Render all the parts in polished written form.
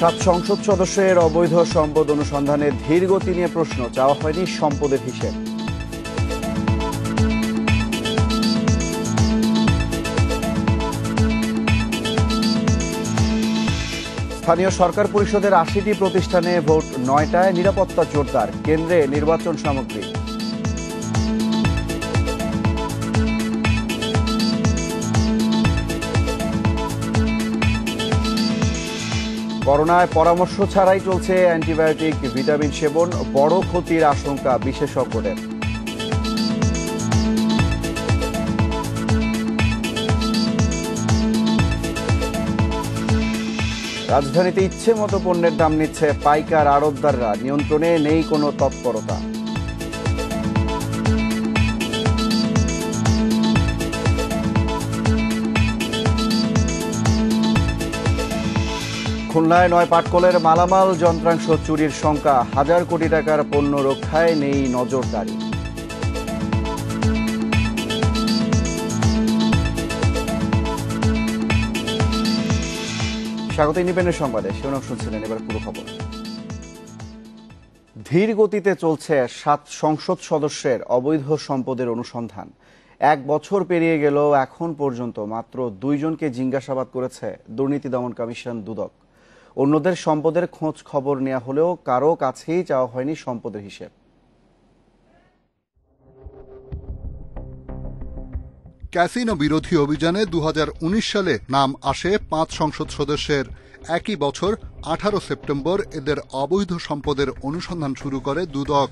7 সংসদ সদস্যের অবৈধ সম্পদ অনুসন্ধানে ধীর গতি নিয়ে প্রশ্ন, চাওয়া হয়নি সম্পদের হিসেব। স্থানীয় সরকার পরিষদের 80টি প্রতিষ্ঠানে ভোট 9টায়, নিরাপত্তা জোরদার, কেন্দ্রে নির্বাচন সামগ্রী। করোনায় পরামর্শ ছাড়াই চলছে অ্যান্টিবায়োটিক, ভিটামিন সেবন, বড় ক্ষতির আশঙ্কা বিশেষজ্ঞদের। রাজধানীতে ইচ্ছে মতো পণ্যের দাম নিচ্ছে পাইকার আড়তদাররা, নিয়ন্ত্রণে নেই কোনো তৎপরতা। খুলনায় 9 পাটকলের মালামাল যন্ত্রাংশ চুরির শঙ্কা, হাজার কোটি টাকার পণ্য রক্ষায় নেই নজরদারি। স্বাগত ইন্ডিপেন্ডেন্ট সংবাদে, শিরোনাম শুনছিলেন, এবার পুরো খবর। ধীর গতিতে চলছে 7 সংসদ সদস্যের অবৈধ সম্পদের অনুসন্ধান। 1 বছর পেরিয়ে গেলেও এখন পর্যন্ত মাত্র 2 জনকে জিজ্ঞাসাবাদ করেছে দুর্নীতি দমন কমিশন দুদক। অন্যদের সম্পদের খোঁজ খবর নেওয়া হলেও কারো কাছেই চাওয়া হয়নি সম্পদের হিসেব। ক্যাসিনো বিরোধী অভিযানে 2019 সালে নাম আসে 5 সংসদ সদস্যের। একই বছর 18 সেপ্টেম্বর এদের অবৈধ সম্পদের অনুসন্ধান শুরু করে দুদক,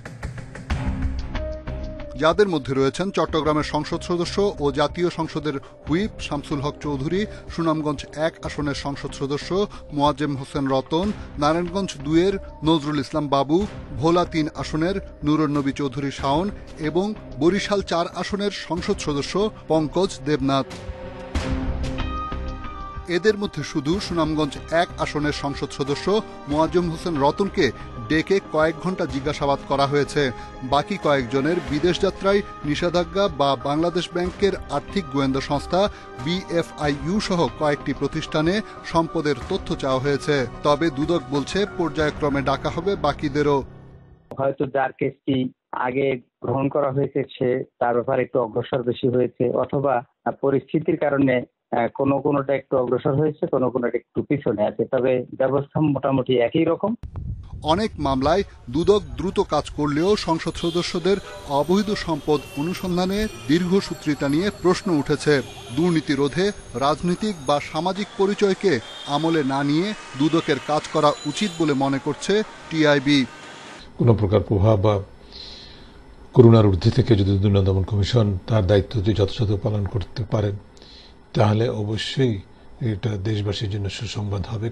যাদের মধ্যে রয়েছেন চট্টগ্রামের সংসদ সদস্য ও জাতীয় সংসদের হুইপ শামসুল হক চৌধুরী, সুনামগঞ্জ 1 আসনের সংসদ সদস্য মোয়াজ্জেম হোসেন রতন, নারায়ণগঞ্জ 2-এর নজরুল ইসলাম বাবু, ভোলা 3 আসনের নুরুন নবী চৌধুরী শাওন এবং বরিশাল 4 আসনের সংসদ সদস্য পঙ্কজ দেবনাথ। এদের মধ্যে শুধু সুনামগঞ্জ 1 আসনের সংসদ সদস্য মোয়াজ্জেম হোসেন রতনকে ডেকে কয়েক ঘণ্টা জিজ্ঞাসাবাদ করা হয়েছে। বাকি কয়েকজনের বিদেশ যাত্রায় নিষেধাজ্ঞা বা বাংলাদেশ ব্যাংকের আর্থিক গোয়েন্দা সংস্থা BFIU সহ কয়েকটি প্রতিষ্ঠানে সম্পদের তথ্য চাওয়া হয়েছে। তবে দুদক বলছে পর্যায়ক্রমে ডাকা হবে বাকিদেরও। হয়তো যার কেসটি আগে গ্রহণ করা হয়েছে সে তার ব্যাপারে একটু অগ্রসর বেশি হয়েছে, অথবা পরিস্থিতির কারণে কোনোটা একটু অগ্রসর হয়েছে, কোনোটা একটু পিছনে আছে, তবে ব্যবস্থা মোটামুটি একই রকম। অনেক মামলায় দুদক দ্রুত কাজ করলেও সংসদ সদস্যদের অবৈধ সম্পদ অনুসন্ধানে দীর্ঘসূত্রিতা নিয়ে প্রশ্ন উঠেছে। দুর্নীতি রোধে রাজনৈতিক বা সামাজিক পরিচয়কে আমলে না নিয়ে দুদকের কাজ করা উচিত বলে মনে করছে টিআইবি। কোনো প্রকার প্রভাব বা করুণার ঊর্ধ্বে থেকে যদি দুর্নীতি দমন কমিশন তার দায়িত্ব যথাযথ পালন করতে পারেন, তাহলে অবশ্যই এটা দেশবাসীর জন্য সুসংবাদ হবে।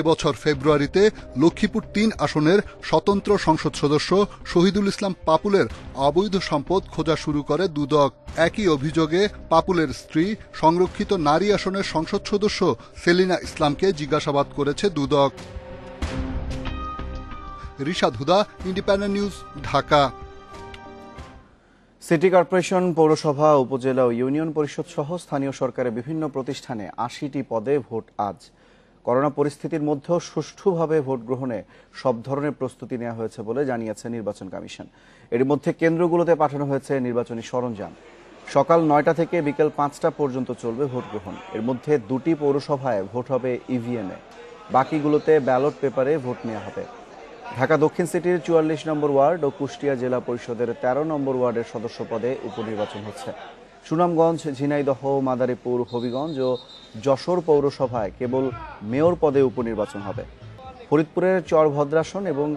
এবছর ফেব্রুয়ারিতে লক্ষ্মীপুর 3 আসনের স্বতন্ত্র সংসদ সদস্য শহীদুল ইসলাম পাপুলের অবৈধ সম্পদ খোঁজা শুরু করে দুদক। একই অভিযোগে পাপুলের স্ত্রী সংরক্ষিত নারী আসনের সংসদ সদস্য সেলিনা ইসলামকে জিজ্ঞাসাবাদ করেছে দুদক। Rishad Huda, independent news, Dhaka. City corporation, পৌরসভা, উপজেলা ও ইউনিয়ন পরিষদ সহ স্থানীয় সরকারের বিভিন্ন প্রতিষ্ঠানে 80টি পদে ভোট আজ। করোনা পরিস্থিতির মধ্যেও সুষ্ঠুভাবে ভোট গ্রহণে সব ধরনের প্রস্তুতি নেওয়া হয়েছে বলে জানিয়েছে নির্বাচন কমিশন। এর মধ্যে কেন্দ্রগুলোতে পাঠানো হয়েছে নির্বাচনী সরঞ্জাম। সকাল 9টা থেকে বিকেল 5টা পর্যন্ত চলবে ভোট গ্রহণ। এর মধ্যে 2টি পৌরসভায় ভোট হবে ইভিএমে, বাকিগুলোতে ব্যালট পেপারে ভোট নেওয়া হবে। ঢাকা দক্ষিণ সিটির 44 নম্বর ওয়ার্ড ও কুষ্টিয়া জেলা পরিষদের 13 নম্বর ওয়ার্ডের সদস্য পদে উপনির্বাচন হচ্ছে। সুনামগঞ্জ, ঝিনাইদহ, মাদারীপুর, হবিগঞ্জ ও যশোর পৌরসভায় কেবল মেয়র পদে উপনির্বাচন হবে। ফরিদপুরের চরভদ্রাসন এবং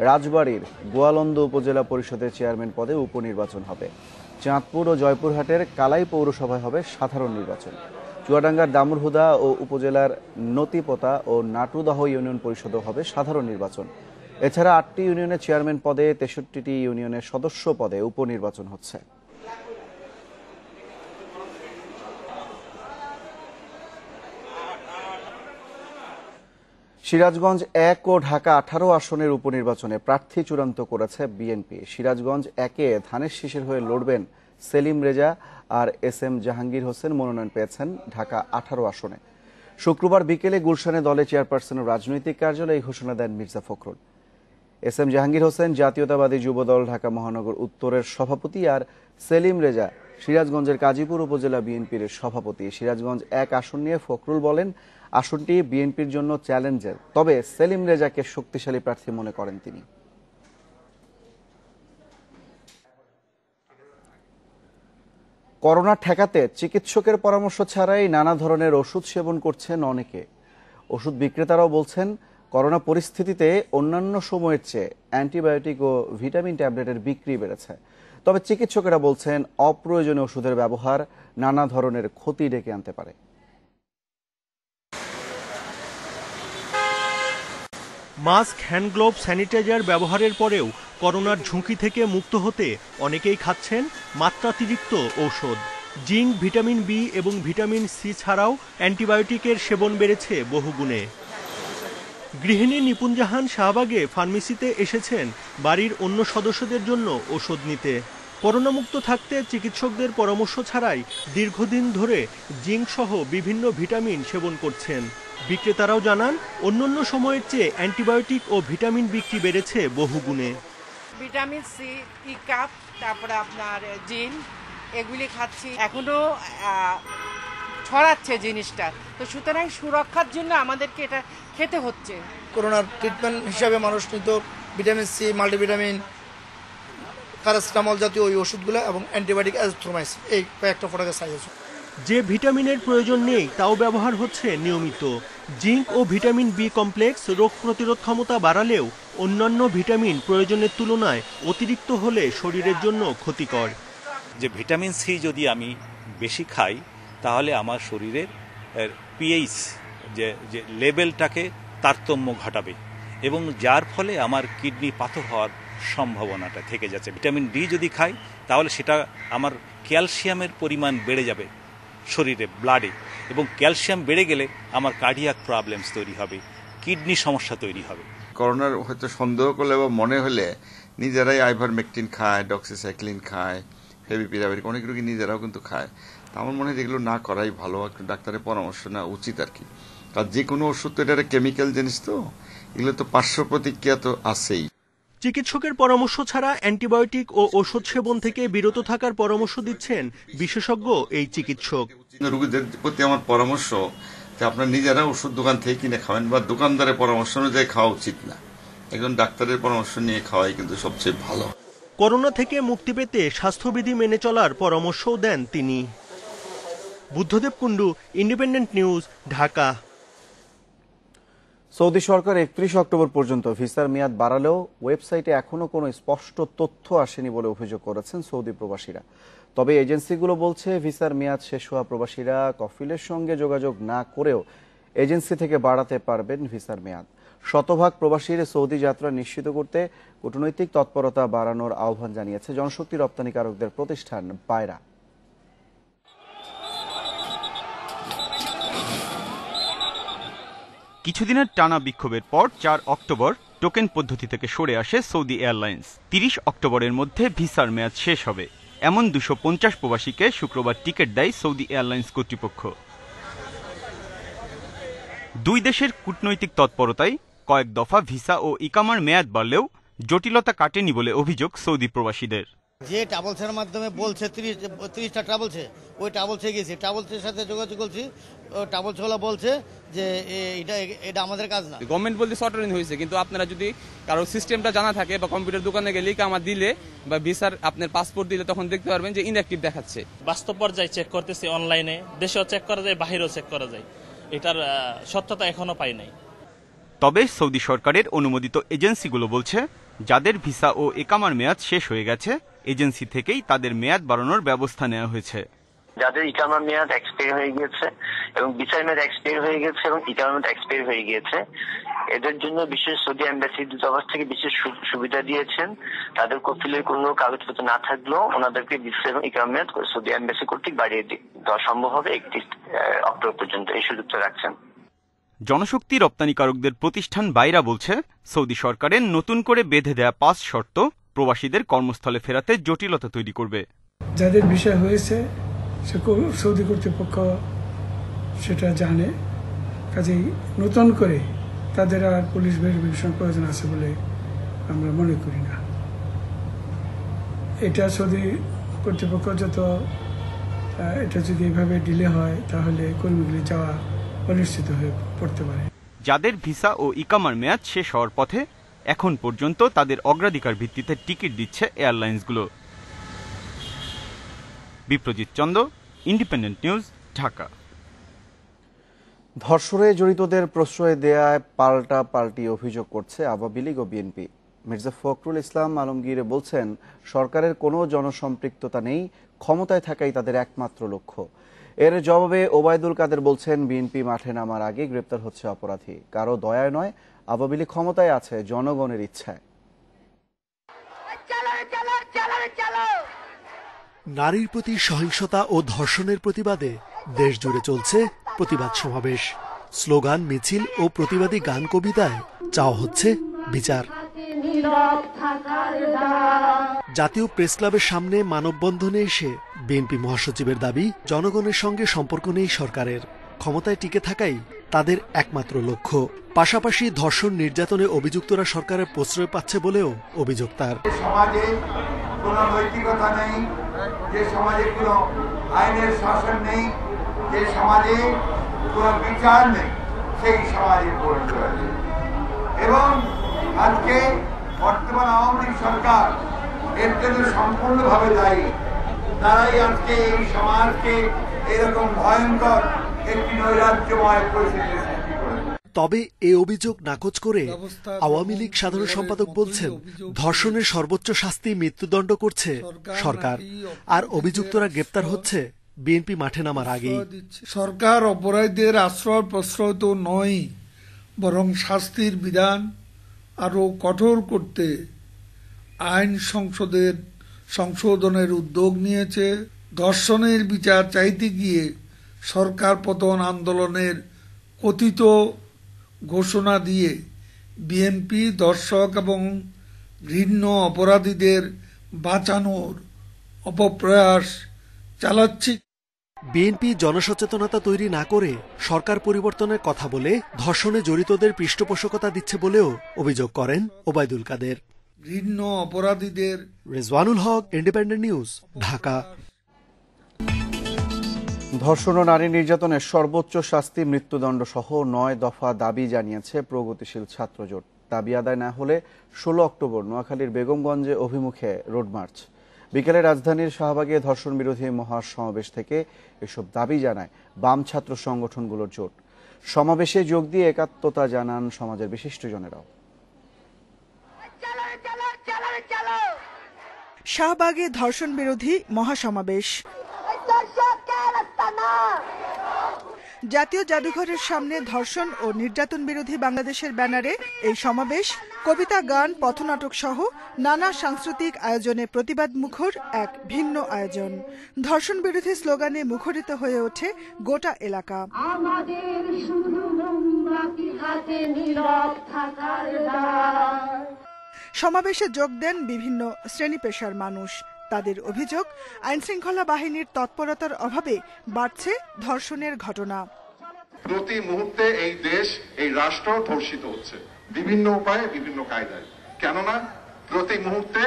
রাজবাড়ীর গোয়ালন্দ উপজেলা পরিষদের চেয়ারম্যান পদে উপনির্বাচন হবে। চাঁদপুর ও জয়পুরহাটের কালাই পৌরসভায় হবে সাধারণ নির্বাচন। চুয়াডাঙ্গার দামুরহুদা ও উপজেলার নতিপোতা ও নাটুদাহ ইউনিয়ন পরিষদও হবে সাধারণ নির্বাচন। এছাড়া 8টি ইউনিয়নের চেয়ারম্যান পদে, 63টি ইউনিয়নের সদস্য পদে উপনির্বাচন হচ্ছে। সিরাজগঞ্জ 1 ও ঢাকা 18 আসনের উপনির্বাচনে প্রার্থী চূড়ান্ত করেছে বিএনপি। সিরাজগঞ্জ 1-এ ধানের শীষের হয়ে লড়বেন সেলিম রেজা আর SM জাহাঙ্গীর হোসেন মনোনয়ন পেয়েছেন ঢাকা 18 আসনে। শুক্রবার বিকেলে গুলশানে দলের চেয়ারপারসনের রাজনৈতিক কার্যালয়ে এই ঘোষণা দেন মির্জা ফখরুল। এস এম জাহাঙ্গীর হোসেন জাতীয়তাবাদী যুবদল ঢাকা মহানগর উত্তরের সভাপতি আর সেলিম রেজা সিরাজগঞ্জের কাজীপুর উপজেলা বিএনপির সভাপতি। সিরাজগঞ্জ 1 আসন নিয়ে ফখরুল বলেন, আসনটি বিএনপির জন্য চ্যালেঞ্জের, তবে সেলিম রেজাকে শক্তিশালী প্রার্থী মনে করেন তিনি। করোনা ঠেকাতে চিকিৎসকের পরামর্শ ছাড়াই নানা ধরনের ওষুধ সেবন করছেন অনেকে। ওষুধ বিক্রেতারাও বলছেন, করোনা পরিস্থিতিতে অন্যান্য সময়ের চেয়ে অ্যান্টিবায়োটিক ও ভিটামিন ট্যাবলেটের বিক্রি বেড়েছে। তবে চিকিৎসকেরা বলছেন, অপ্রয়োজনীয় ওষুধের ব্যবহার নানা ধরনের ক্ষতি ডেকে আনতে পারে। মাস্ক, হ্যান্ড গ্লোভ, স্যানিটাইজার ব্যবহারের পরেও করোনার ঝুঁকি থেকে মুক্ত হতে অনেকেই খাচ্ছেন মাত্রাতিরিক্ত ঔষধ। জিঙ্ক, ভিটামিন বি এবং ভিটামিন সি ছাড়াও অ্যান্টিবায়োটিকের সেবন বেড়েছে বহুগুণে। গৃহিণী নিপুণ জাহান শাহবাগে ফার্মেসিতে এসেছেন বাড়ির অন্য সদস্যদের জন্য ওষুধ নিতে। করোনামুক্ত থাকতে চিকিৎসকদের পরামর্শ ছাড়াই দীর্ঘদিন ধরে জিঙ্ক সহ বিভিন্ন ভিটামিন সেবন করছেন। বিক্রেতারাও জানান, অন্যান্য সময়ের চেয়ে অ্যান্টিবায়োটিক ও ভিটামিন বিক্রি বেড়েছে বহুগুণে। ভিটামিন সি, ই কাপ, তারপরে আপনার জিন, এগুলি খাচ্ছি। এখনো ছড়াচ্ছে জিনিসটা, তো সুতরাং সুরক্ষার জন্য আমাদেরকে এটা খেতে হচ্ছে। করোনার ট্রিটমেন্ট হিসাবে মানুষ নিত ভিটামিন সি, মাল্টিভিটামিন, প্যারাসিটামল জাতীয় ওই ওষুধগুলো এবং অ্যান্টিবায়োটিক অ্যাজিথ্রোমাইসিন, এই কয়েকটা প্রোডাক্টের সাইজ আছে। যে ভিটামিনের প্রয়োজন নেই তাও ব্যবহার হচ্ছে নিয়মিত। জিঙ্ক ও ভিটামিন বি কমপ্লেক্স রোগ প্রতিরোধ ক্ষমতা বাড়ালেও অন্যান্য ভিটামিন প্রয়োজনের তুলনায় অতিরিক্ত হলে শরীরের জন্য ক্ষতিকর। যে ভিটামিন সি যদি আমি বেশি খাই তাহলে আমার শরীরের পিএইচ যে লেভেলটাকে তারতম্য ঘটাবে এবং যার ফলে আমার কিডনি পাথর হওয়ার সম্ভাবনাটা থেকে যাচ্ছে। ভিটামিন ডি যদি খাই তাহলে সেটা আমার ক্যালসিয়ামের পরিমাণ বেড়ে যাবে শরীরে, ব্লাডে, এবং ক্যালসিয়াম বেড়ে গেলে আমার কার্ডিয়াক প্রবলেমস তৈরি হবে, কিডনি সমস্যা তৈরি হবে। করোনার হয়তো সন্দেহ করলে বা মনে হলে নিজেরাই আইভারমেকটিন খায়, ডক্সিসাইক্লিন খায়, ফেভিপিরাভির, অনেক রোগী নিজেরাও কিন্তু খায়। তা আমার মনে হয় এগুলো না করাই ভালো, একটু ডাক্তারের পরামর্শ নেওয়া উচিত আর কি। কারণ যে কোনো ওষুধ তো এটা কেমিক্যাল জিনিস, তো এগুলো তো পার্শ্ব প্রতিক্রিয়া তো আছেই। চিকিৎসকের পরামর্শ ছাড়া অ্যান্টিবায়োটিক ও ওষুধ সেবন থেকে বিরত থাকার পরামর্শ দিচ্ছেন বিশেষজ্ঞ এই চিকিৎসক। রোগীদের প্রতি আমার পরামর্শ যে আপনার নিজেরা ওষুধ দোকান থেকে কিনে খাবেন বা দোকানদারের পরামর্শ অনুযায়ী খাওয়া উচিত না, একজন ডাক্তারের পরামর্শ নিয়ে খাওয়াই কিন্তু সবচেয়ে ভালো। করোনা থেকে মুক্তি পেতে স্বাস্থ্যবিধি মেনে চলার পরামর্শও দেন তিনি। Buddhadeb Kundu, independent news, Dhaka. Saudi সরকার 31 অক্টোবর পর্যন্ত ভিসার মেয়াদ বাড়ালেও ওয়েবসাইটে এখনো কোনো স্পষ্ট তথ্য আসেনি বলে অভিযোগ করেছেন সৌদি প্রবাসীরা। তবে এজেন্সিগুলো বলছে, ভিসার মেয়াদ শেষ হওয়া প্রবাসীরা কফিলের সঙ্গে যোগাযোগ না করেও এজেন্সি থেকে বাড়াতে পারবেন ভিসার মেয়াদ। শতভাগ প্রবাসীর সৌদি যাত্রা নিশ্চিত করতে কূটনৈতিক তৎপরতা বাড়ানোর আহ্বান জানিয়েছে জনশক্তি রপ্তানিকারকদের প্রতিষ্ঠান পায়রা। কিছুদিনের টানা বিক্ষোভের পর 4 অক্টোবর টোকেন পদ্ধতি থেকে সরে আসে সৌদি এয়ারলাইন্স। 30 অক্টোবরের মধ্যে ভিসার মেয়াদ শেষ হবে এমন 250 প্রবাসীকে শুক্রবার টিকিট দেয় সৌদি এয়ারলাইন্স কর্তৃপক্ষ। দুই দেশের কূটনৈতিক তৎপরতায় কয়েক দফা ভিসা ও ইকামার মেয়াদ বাড়লেও জটিলতা কাটেনি বলে অভিযোগ সৌদি প্রবাসীদের। যে ট্রাভেলসের মাধ্যমে বলছে 30টা ট্রাভেলসে, ওই ট্রাভেলসে গেছি, ট্রাভেলসের সাথে যোগাযোগ করছি, ট্রাভেলসওয়ালা বলছে যে এটা আমাদের কাজ না। গভর্নমেন্ট বলতে শর্টরিং হয়েছে, কিন্তু আপনারা যদি কারো সিস্টেমটা জানা থাকে বা কম্পিউটার দোকানে গেলে ইকামা দিলে বা ভিসার আপনার পাসপোর্ট দিলে তখন দেখতে পারবেন যে ইনঅ্যাক্টিভ দেখাচ্ছে। বাস্তব পর্যায়ে চেক করতেছি, অনলাইনে, দেশেও চেক করা যায়, বাহিরেও চেক করা যায়, এটার সত্যতা এখনো পাই নাই। তবে সৌদি সরকারের অনুমোদিত এজেন্সিগুলো বলছে, যাদের ভিসা ও ইকামার মেয়াদ শেষ হয়ে গেছে এজেন্সি থেকেই তাদের মেয়াদ বাড়ানোর ব্যবস্থা নেওয়া হয়েছে। যাদের ইকামার মেয়াদ এক্সপায়ার হয়ে গিয়েছে এবং ভিসার মেয়াদ এক্সপায়ার হয়ে গেছে এবং ইকামার মেয়াদ এক্সপায়ার হয়ে গিয়েছে, এদের জন্য বিশেষ সৌদি এম্বাসি দূতাবাস থেকে বিশেষ সুবিধা দিয়েছেন। তাদের কফিলের কোনো কাগজপত্র না থাকলেও ওনাদেরকে ভিসা এবং ইকামার মেয়াদ সৌদি এম্বাসি কর্তৃক বাড়িয়ে দেওয়া সম্ভব হবে 31 অক্টোবর পর্যন্ত, এই সুযোগটা রাখছেন। জনশক্তি রপ্তানিকারকদের প্রতিষ্ঠান বাইরা বলছে, সৌদি সরকারের নতুন করে বেঁধে দেয়া 5 শর্ত প্রবাসীদের কর্মস্থলে ফেরাতে জটিলতা তৈরি করবে। যাদের বিষয় হয়েছে সৌদি কর্তৃপক্ষ সেটা জানে কাজেই নতুন করে তাদের আর পুলিশ ভেরিফিকেশন প্রয়োজন আছে বলে আমরা মনে করি না। এটা সৌদি কর্তৃপক্ষ এটা যদি এভাবে ডিলে হয় তাহলে কর্মীগুলি যাওয়া অনিশ্চিত হয়ে পড়তে পারে। যাদের ভিসা ও ইকামার মেয়াদ শেষ হওয়ার পথে এখন পর্যন্ত তাদের অগ্রাধিকার ভিত্তিতে টিকিট দিচ্ছে এয়ারলাইন্সগুলো। Biprojit Chanda, independent news, Dhaka. ধর্ষণে জড়িতদের প্রশ্রয় দেয়ায় পাল্টি অভিযোগ করছে আওয়ামী লীগ ও বিএনপি। মির্জা ফখরুল ইসলাম আলমগীর বলছেন, সরকারের কোনো জনসম্পৃক্ততা নেই, ক্ষমতায় থাকাই তাদের একমাত্র লক্ষ্য। এর জবাবে ওবায়দুল কাদের বলছেন, বিএনপি মাঠে নামার আগে গ্রেপ্তার হচ্ছে অপরাধী, কারো দয়ায় নয়, আওয়ামী লীগ ক্ষমতায় আছে জনগণের ইচ্ছায়। নারীর প্রতি সহিংসতা ও ধর্ষণের প্রতিবাদে দেশ জুড়ে চলছে প্রতিবাদ সমাবেশ, স্লোগান, মিছিল ও প্রতিবাদী গান কবিতায় চাওয়া হচ্ছে বিচার। জাতীয় প্রেস ক্লাবের সামনে মানববন্ধনে এসে বিএনপি মহাসচিবের দাবি, জনগণের সঙ্গে সম্পর্ক নেই সরকারের, ক্ষমতায় টিকে থাকাই তাদের একমাত্র লক্ষ্য। পাশাপাশি ধর্ষণ নির্যাতনে অভিযুক্তরা সরকারের প্রশ্রয় পাচ্ছে বলেও অভিযোগ তার। সমাজে কোনো নৈতিকতা নেই, যে সমাজে কোনো আইনের শাসন নেই, যে সমাজে কোনো বিচার নেই, সেই সমাজে পরিণত হয়েছে। এবং আজকে বর্তমান আওয়ামী লীগ সরকার এর জন্য সম্পূর্ণভাবে দায়ী। তারাই আজকে এই সমাজকে এরকম ভয়ঙ্কর একটি নৈরাজ্যময় পরিস্থিতির সৃষ্টি করেছে। তবে এ অভিযোগ নাকচ করে আওয়ামী লীগ সাধারণ সম্পাদক বলছেন, ধর্ষণের সর্বোচ্চ শাস্তি মৃত্যুদণ্ড করছে সরকার, আর অভিযুক্তরা গ্রেপ্তার হচ্ছে বিএনপি মাঠে নামার আগেই। সরকার অপরাধীদের আশ্রয় প্রশ্রয় তো নয়, বরং শাস্তির বিধান আরো কঠোর করতে আইন সংশোধনের উদ্যোগ নিয়েছে। ধর্ষণের বিচার চাইতে গিয়ে সরকার পতন আন্দোলনের কথিত ঘোষণা দিয়ে বিএনপি ধর্ষক এবং ঘৃণ্য অপরাধীদের বাঁচানোর অপপ্রয়াস চালাচ্ছে। বিএনপি জনসচেতনতা তৈরি না করে সরকার পরিবর্তনের কথা বলে ধর্ষণে জড়িতদের পৃষ্ঠপোষকতা দিচ্ছে বলেও অভিযোগ করেন ওবায়দুল কাদের। ঘৃণ্য অপরাধীদের। রেজওয়ানুল হক, ইন্ডিপেন্ডেন্ট নিউজ, ঢাকা। ধর্ষণ ও নারী নির্যাতনের সর্বোচ্চ শাস্তি মৃত্যুদণ্ড সহ ৯ দফা দাবি জানিয়েছে প্রগতিশীল ছাত্র জোট। দাবি আদায় না হলে ১৬ অক্টোবর নোয়াখালীর বেগমগঞ্জে অভিমুখে রোড মার্চ। বিকেলে রাজধানীর শাহবাগে ধর্ষণ বিরোধী মহাসমাবেশ থেকে এসব দাবি জানায় বাম ছাত্র সংগঠনগুলোর জোট। সমাবেশে যোগ দিয়ে একাত্মতা জানান সমাজের বিশিষ্টজনেরাও। শাহবাগে ধর্ষণ বিরোধী মহাসমাবেশ। জাতীয় জাদুঘরের সামনে ধর্ষণ ও নির্যাতন বিরোধী বাংলাদেশের ব্যানারে এই সমাবেশ কবিতা, গান, পথনাটক সহ নানা সাংস্কৃতিক আয়োজনে প্রতিবাদ মুখর এক ভিন্ন আয়োজন। ধর্ষণ বিরোধী স্লোগানে মুখরিত হয়ে ওঠে গোটা এলাকা। সমাবেশে যোগ দেন বিভিন্ন শ্রেণী পেশার মানুষ। তাদের অভিযোগ, আইনশৃঙ্খলা বাহিনীর তৎপরতার অভাবে বাড়ছে ধর্ষণের ঘটনা। প্রতি মুহূর্তে এই দেশ, এই রাষ্ট্র ধর্ষিত হচ্ছে বিভিন্ন উপায়ে, বিভিন্ন কায়দায়। কেননা প্রতি মুহূর্তে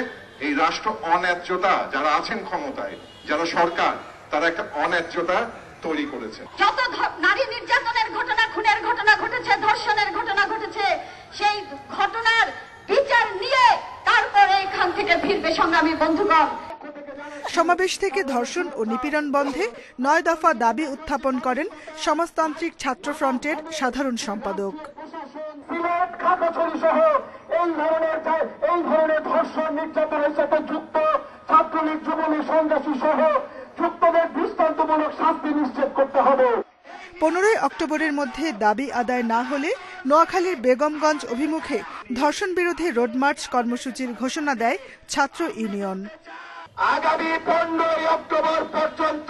এই রাষ্ট্র অন্যায্যতা, যারা আছেন ক্ষমতায়, যারা সরকার, তারা একটা অন্যায্যতা তৈরি করেছে। যত নারী নির্যাতনের ঘটনা, খুনের ঘটনা ঘটেছে, ধর্ষণের ঘটনা ঘটেছে, সেই ঘটনার বিচার নিয়ে তারপরে এখান থেকে ফিরবে সংগ্রামী বন্ধুগণ। সমাবেশ থেকে ধর্ষণ ও নিপীড়ন বন্ধে ৯ দফা দাবি উত্থাপন করেন সমাজতান্ত্রিক ছাত্র ফ্রন্টের সাধারণ সম্পাদক। এই ধরনের ধর্ষণ নির্যাতনের সাথে যুক্ত ছাত্রলীগ, যুবলীগ, সন্ত্রাসী সহ যুক্তদের দৃষ্টান্তমূলক শাস্তি নিশ্চিত করতে হবে। ১৫ অক্টোবরের মধ্যে দাবি আদায় না হলে নোয়াখালীর বেগমগঞ্জ অভিমুখে ধর্ষণ বিরোধী রোড মার্চ কর্মসূচির ঘোষণা দেয় ছাত্র ইউনিয়ন। আগামী ১৫ অক্টোবর পর্যন্ত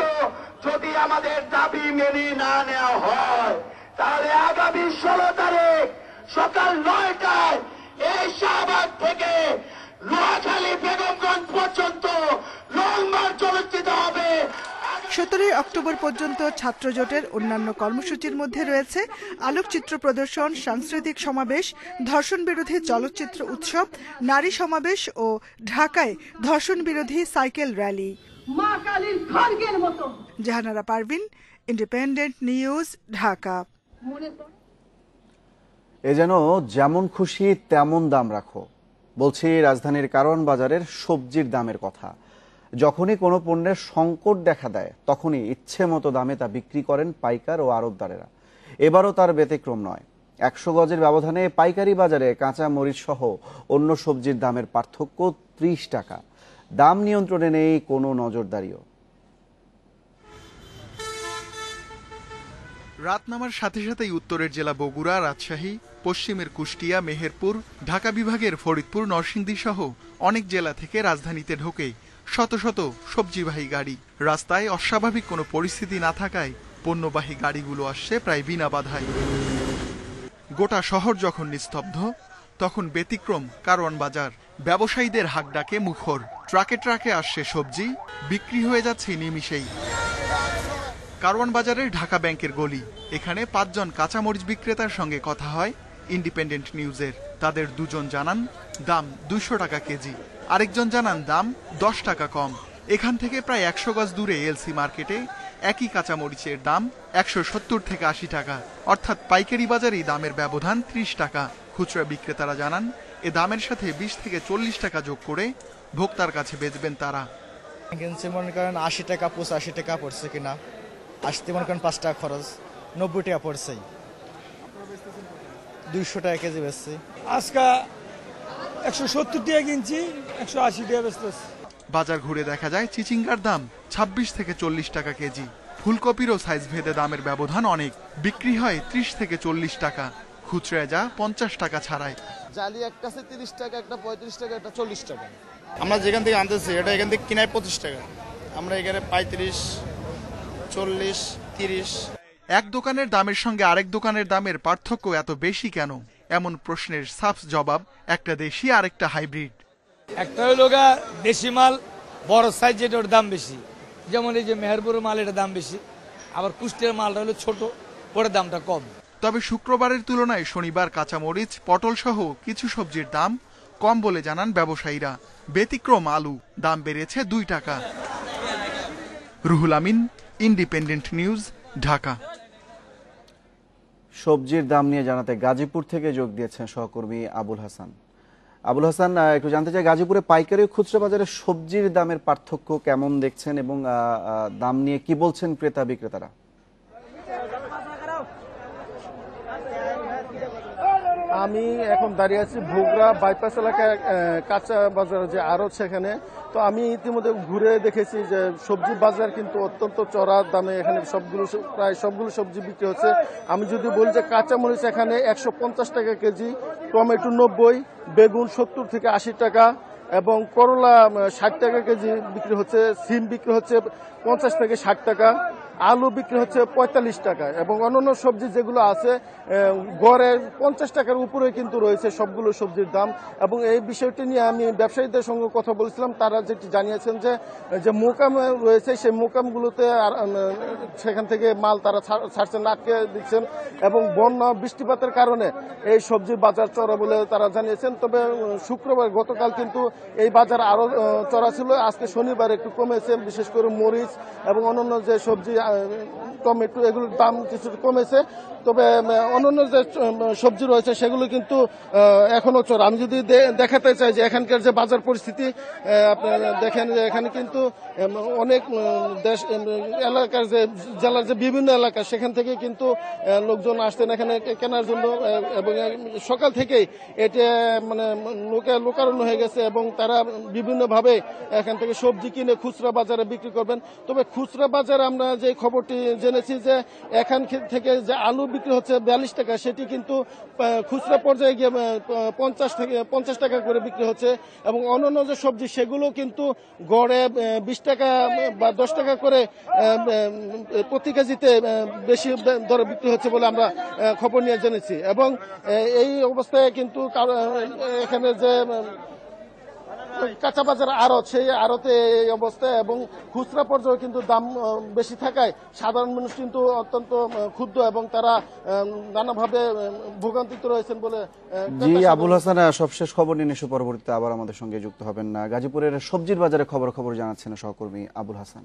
যদি আমাদের দাবি মেনে না নেওয়া হয়, তাহলে আগামী ১৬ তারিখ সকাল ৯টায় এই শাহবাগ থেকে নোয়াখালী বেগমগঞ্জ পর্যন্ত লং মার্চ অনুষ্ঠিত হবে। 17 অক্টোবর পর্যন্ত ছাত্র জোটের অন্যান্য কর্মসূচির মধ্যে রয়েছে আলোকচিত্র প্রদর্শন, সাংস্কৃতিক সমাবেশ, ধর্ষণ বিরোধী চলচ্চিত্র উৎসব, নারী সমাবেশ ও ঢাকায় ধর্ষণ বিরোধী সাইকেল র্যালি। মা কালীর খড়গের মতো। Jahanara Parvin, independent news, Dhaka. এ যেন যেমন খুশি তেমন দাম রাখো, বলছি রাজধানীর কারওয়ান বাজারের সবজির দামের কথা। যখনই কোনো পণ্যের সংকট দেখা দেয় তখনই ইচ্ছে মতো দামে তা বিক্রি করেন পাইকার ও আড়তদারেরা। এবারও তার ব্যতিক্রম নয়। 100 গজের ব্যবধানে পাইকারি বাজারে কাঁচা মরিচ সহ অন্য সবজির দামের পার্থক্য 30 টাকা। দাম নিয়ন্ত্রণে নেই কোনো নজরদারিও। রাত নামার সাথে সাথেই উত্তরের জেলা বগুড়া, রাজশাহী, পশ্চিমের কুষ্টিয়া, মেহেরপুর, ঢাকা বিভাগের ফরিদপুর, নরসিংদী সহ অনেক জেলা থেকে রাজধানীতে ঢোকে শত শত সবজিবাহী গাড়ি। রাস্তায় অস্বাভাবিক কোনো পরিস্থিতি না থাকায় পণ্যবাহী গাড়িগুলো আসছে প্রায় বিনা বাধায়। গোটা শহর যখন নিস্তব্ধ, তখন ব্যতিক্রম কারওয়ান বাজার। ব্যবসায়ীদের হাঁকডাকে মুখর। ট্রাকে ট্রাকে আসছে সবজি, বিক্রি হয়ে যাচ্ছে নিমিষেই। কারওয়ান বাজারের ঢাকা ব্যাংকের গলি। এখানে 5 জন কাঁচামরিচ বিক্রেতার সঙ্গে কথা হয় ইন্ডিপেন্ডেন্ট নিউজের। তাদের দুজন জানান দাম 200 টাকা কেজি, আরেকজন জানান দাম 10 টাকা কম। এখান থেকে প্রায় 100 গজ দূরে এলসি মার্কেটে একই কাঁচামরিচের দাম 170 থেকে 80 টাকা, অর্থাৎ পাইকারি বাজারেই দামের ব্যবধান 30 টাকা। খুচরা বিক্রেতারা জানান এ দামের সাথে 20 থেকে 40 টাকা যোগ করে ভোক্তার কাছে বেচবেন তারা। মনে করেন 80 টাকা 85 টাকা পড়ছে কিনা, আসতে মনে করেন 5 টাকা খরচ, 90 টাকা পড়ছে। 200 টাকা কেজি বেচছি। আজকে 170 টাকা কিনছি, 180 টাকা বেচতেছি। বাজার ঘুরে দেখা যায় চিচিঙ্গার দাম 26 থেকে 40 টাকা কেজি। ফুলকপিরও সাইজ ভেদে দামের ব্যবধান অনেক। বিক্রি হয় 30 থেকে 40 টাকা, খুচরায় যা 50 টাকা ছাড়ায়। জালি একটা আছে 30 টাকা, একটা 35 টাকা, একটা 40 টাকা। আমরা যেখান থেকে আনতেছি এটা এখান থেকে কিনায় 25 টাকা, আমরা এখানে 35, 40, 30। এক দোকানের দামের সঙ্গে আরেক দোকানের দামের পার্থক্য এত বেশি কেন? এমন প্রশ্নের সাফ জবাব, একটা দেশি আরেকটা হাইব্রিড। একটা হলো দেশি মাল বড় সাইজ, যেটার দাম বেশি, যেমন এই যে মেহেরপুরের মাল, এটার দাম বেশি। আবার কুষ্টিয়ার মালটা হলো ছোট, ওটার দামটা কম। তবে শুক্রবারের তুলনায় শনিবার কাঁচামরিচ, পটল সহ কিছু সবজির দাম কম বলে জানান ব্যবসায়ীরা। ব্যতিক্রম আলু, দাম বেড়েছে 2 টাকা। Ruhul Amin, independent news, Dhaka. সবজির দাম নিয়ে জানাতে গাজীপুর থেকে যোগ দিয়েছেন সহকর্মী আবুল হাসান। আবুল হাসান, একটু জানতে চাই, গাজীপুরে পাইকারি ও খুচরা বাজারে সবজির দামের পার্থক্য কেমন দেখছেন এবং দাম নিয়ে কি বলছেন ক্রেতা বিক্রেতারা? আমি এখন দাঁড়িয়ে আছি বগুড়া বাইপাস এলাকায় কাঁচা বাজার যে আড়ত, সেখানে। তো আমি ইতিমধ্যে ঘুরে দেখেছি যে সবজি বাজার কিন্তু অত্যন্ত চড়া দামে এখানে প্রায় সবগুলো সবজি বিক্রি হচ্ছে। আমি যদি বলি যে কাঁচামরিচ এখানে 150 টাকা কেজি, টমেটো 90, বেগুন 70 থেকে 80 টাকা এবং করলা 60 টাকা কেজি বিক্রি হচ্ছে। সিম বিক্রি হচ্ছে 50 থেকে 60 টাকা, আলু বিক্রি হচ্ছে 45 টাকা এবং অন্যান্য সবজি যেগুলো আছে গড়ে 50 টাকার উপরে কিন্তু রয়েছে সবগুলো সবজির দাম। এবং এই বিষয়টি নিয়ে আমি ব্যবসায়ীদের সঙ্গে কথা বলেছিলাম। তারা যেটি জানিয়েছেন যে মোকাম রয়েছে, সেই মোকামগুলোতে সেখান থেকে মাল তারা ছাড়ছেন, আটকে দিচ্ছেন এবং বন্যা বৃষ্টিপাতের কারণে এই সবজির বাজার চড়া বলে তারা জানিয়েছেন। তবে শুক্রবার গতকাল কিন্তু এই বাজার আরো চড়া ছিল। আজকে শনিবার একটু কমেছে, বিশেষ করে মরিচ এবং অন্যান্য যে সবজি, টমেটো, এগুলোর দাম কিছু কমেছে। তবে অন্যান্য যে সবজি রয়েছে সেগুলো কিন্তু এখনো চড়া। আমি যদি দেখাতে চাই যে এখানকার যে বাজার পরিস্থিতি, আপনারা দেখেন যে এখানে কিন্তু অনেক দেশ এলাকার যে জেলার যে বিভিন্ন এলাকা, সেখান থেকে কিন্তু লোকজন আসতেন এখানে কেনার জন্য এবং সকাল থেকেই এটা মানে লোকারণ্য হয়ে গেছে এবং তারা বিভিন্নভাবে এখান থেকে সবজি কিনে খুচরা বাজারে বিক্রি করবেন। তবে খুচরা বাজারে আমরা যে খবরটি জেনেছি যে এখান থেকে যে আলু বিক্রি হচ্ছে 42 টাকা, সেটি কিন্তু খুচরা পর্যায়ে গিয়ে 50 টাকা করে বিক্রি হচ্ছে এবং অন্যান্য যে সবজি সেগুলো কিন্তু গড়ে 20 টাকা বা 10 টাকা করে প্রতি কেজিতে বেশি দরে বিক্রি হচ্ছে বলে আমরা খবর নিয়ে জেনেছি। এবং এই অবস্থায় কিন্তু এখানে যে কাঁচা বাজার আড়ত, সেই আড়তে এই অবস্থা এবং খুচরা পর্যায়ে কিন্তু দাম বেশি থাকায় সাধারণ মানুষ কিন্তু অত্যন্ত ক্ষুব্ধ এবং তারা নানাভাবে ভোগান্তিতে রয়েছেন বলে। জি আবুল হাসান, সবশেষ খবর নিয়ে নিশ্চয় পরবর্তীতে আবার আমাদের সঙ্গে যুক্ত হবেন। গাজীপুরের সবজির বাজারে খবর জানাচ্ছেন সহকর্মী আবুল হাসান।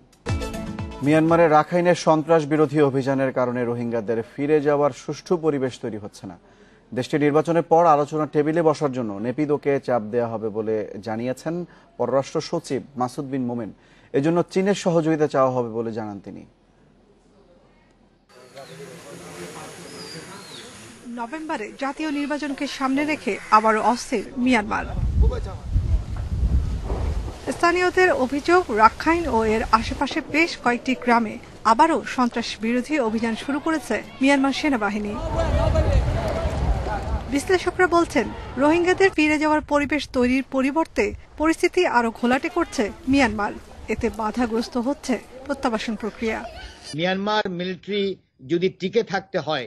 মিয়ানমারের রাখাইনের সন্ত্রাস বিরোধী অভিযানের কারণে রোহিঙ্গাদের ফিরে যাওয়ার সুষ্ঠু পরিবেশ তৈরি হচ্ছে না। দেশটির নির্বাচনের পর আলোচনার টেবিলে বসার জন্য নেপিদোকে চাপ দেওয়া হবে বলে জানিয়েছেন পররাষ্ট্র সচিব মাসুদ বিন মোমেন। এজন্য চীনের সহযোগিতা চাওয়া হবে বলে জানান তিনি। নভেম্বরে জাতীয় নির্বাচনকে সামনে রেখে আবারও অস্থির মিয়ানমার। স্থানীয়দের অভিযোগ, রাখাইন ও এর আশেপাশে বেশ কয়েকটি গ্রামে আবারও সন্ত্রাস বিরোধী অভিযান শুরু করেছে মিয়ানমার সেনাবাহিনী। বিশ্লেষকরা বলছেন, রোহিঙ্গাদের ফিরে যাওয়ার পরিবেশ তৈরির পরিবর্তে পরিস্থিতি আরো ঘোলাটে করছে মিয়ানমার। এতে বাধাগ্রস্ত হচ্ছে প্রত্যাবাসন প্রক্রিয়া। মিয়ানমার মিলিটারি যদি টিকে থাকতে হয়,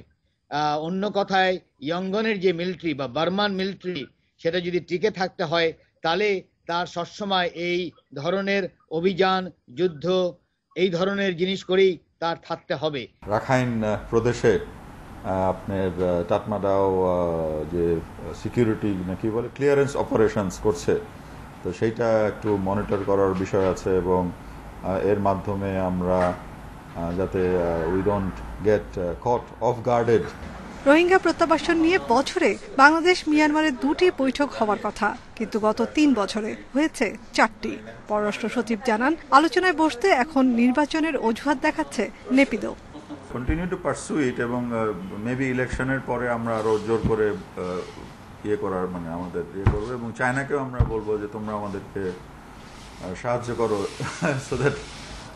অন্য কথায় ইয়ঙ্গনের যে মিলিটারি বা বার্মান মিলিটারি, সেটা যদি টিকে থাকতে হয় তাহলে তার সবসময় এই ধরনের অভিযান, যুদ্ধ, এই ধরনের জিনিস করেই তার থাকতে হবে। রাখাইন প্রদেশে আপনার টাটমাদাও যে সিকিউরিটি নাকি বলে ক্লিয়ারেন্স অপারেশনস করছে, তো সেইটা একটু মনিটর করার বিষয় আছে এবং এর মাধ্যমে আমরা যাতে we don't get caught off guarded. Rohingya প্রত্যাবাসন নিয়ে বছরে বাংলাদেশ মিয়ানমারের 2টি বৈঠক হওয়ার কথা, কিন্তু গত 3 বছরে হয়েছে 4টি। পররাষ্ট্র সচিব জানান, আলোচনায় বসতে এখন নির্বাচনের অজুহাত দেখাচ্ছে নেপিদো। কন্টিনিউ টু পারসু ইট এবং মেবি ইলেকশনের পরে আমরা আরো জোর করে করার আমাদের করবো এবং চায়নাকেও আমরা বলবো যে তোমরা আমাদেরকে সাহায্য করো so that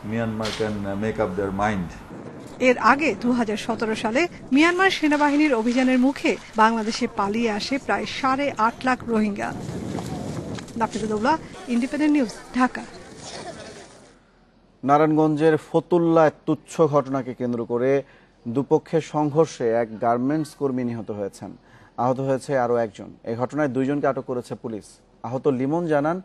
Myanmar can make up there mind. এর আগে 2017 সালে মিয়ানমার সেনাবাহিনীর অভিযানের মুখে বাংলাদেশে পালিয়ে আসে প্রায় 8.5 lakh Rohingya. Nafidullah, independent news, Dhaka. নারায়ণগঞ্জের ফতুল্লায় তুচ্ছ ঘটনাকে কেন্দ্র করে দুপক্ষের সংঘর্ষে এক গার্মেন্টস কর্মী নিহত হয়েছেন, আহত হয়েছে আরও একজন। এই ঘটনায় 2 জনকে আটক করেছে পুলিশ। আহত লিমন জানান,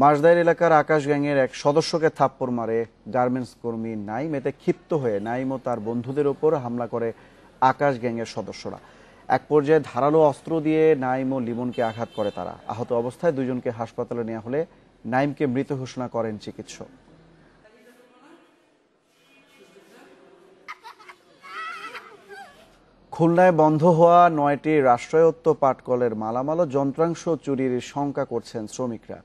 মাসদাইর এলাকার আকাশ গ্যাংয়ের এক সদস্যকে থাপ্পড় মারে গার্মেন্টস কর্মী নাইম। এতে ক্ষিপ্ত হয়ে নাইম ও তার বন্ধুদের ওপর হামলা করে আকাশ গ্যাংয়ের সদস্যরা। এক পর্যায়ে ধারালো অস্ত্র দিয়ে নাইম ও লিমনকে আঘাত করে তারা। আহত অবস্থায় 2 জনকে হাসপাতালে নেওয়া হলে নাইমকে মৃত ঘোষণা করেন চিকিৎসক। খুলনায় বন্ধ হওয়া 9টি রাষ্ট্রায়ত্ত পাটকলের মালামাল ও যন্ত্রাংশ চুরির শঙ্কা করছেন শ্রমিকরা।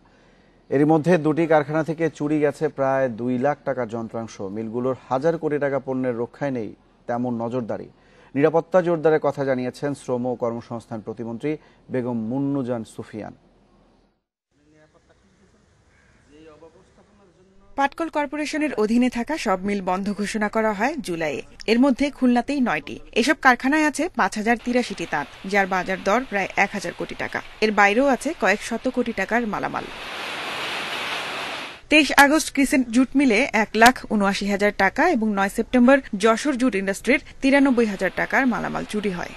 এর মধ্যে 2টি কারখানা থেকে চুরি গেছে প্রায় 2 লাখ টাকার যন্ত্রাংশ। মিলগুলোর হাজার কোটি টাকা পণ্যের রক্ষায় নেই তেমন নজরদারি। নিরাপত্তা জোরদারের কথা জানিয়েছেন শ্রম ও কর্মসংস্থান প্রতিমন্ত্রী বেগম মুন্নুজান সুফিয়ান। পাটকল কর্পোরেশনের অধীনে থাকা সব মিল বন্ধ ঘোষণা করা হয় জুলাইয়ে। এর মধ্যে খুলনাতেই 9টি। এসব কারখানায় আছে 5083টি তাঁত, যার বাজার দর প্রায় 1000 কোটি টাকা। এর বাইরেও আছে কয়েক শত কোটি টাকার মালামাল। 23 আগস্ট ক্রিসেন্ট জুট মিলে 1,79,000 টাকা এবং 9 সেপ্টেম্বর যশোর জুট ইন্ডাস্ট্রির 93,000 টাকার মালামাল চুরি হয়।